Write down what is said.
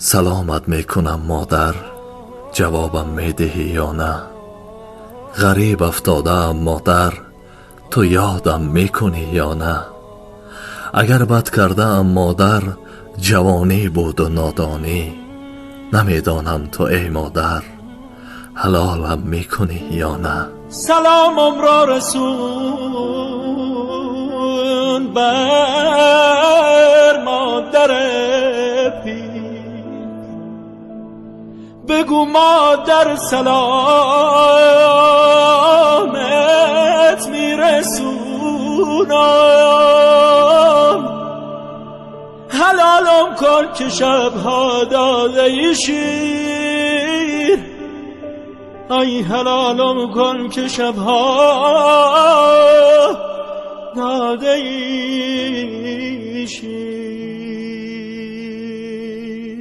سلامت میکنم مادر، جوابم میدهی یا نه؟ غریب افتادم مادر، تو یادم میکنی یا نه؟ اگر بد کردم مادر، جوانی بود و نادانی. نمیدانم تو ای مادر، حلالم میکنی یا نه؟ سلامم را رسون بر مادر پیر، بگو مادر سلامت میرسونم. حلالم کن که شبها داده ای شیر، ای حلالم کن که شبها داده ای شیر.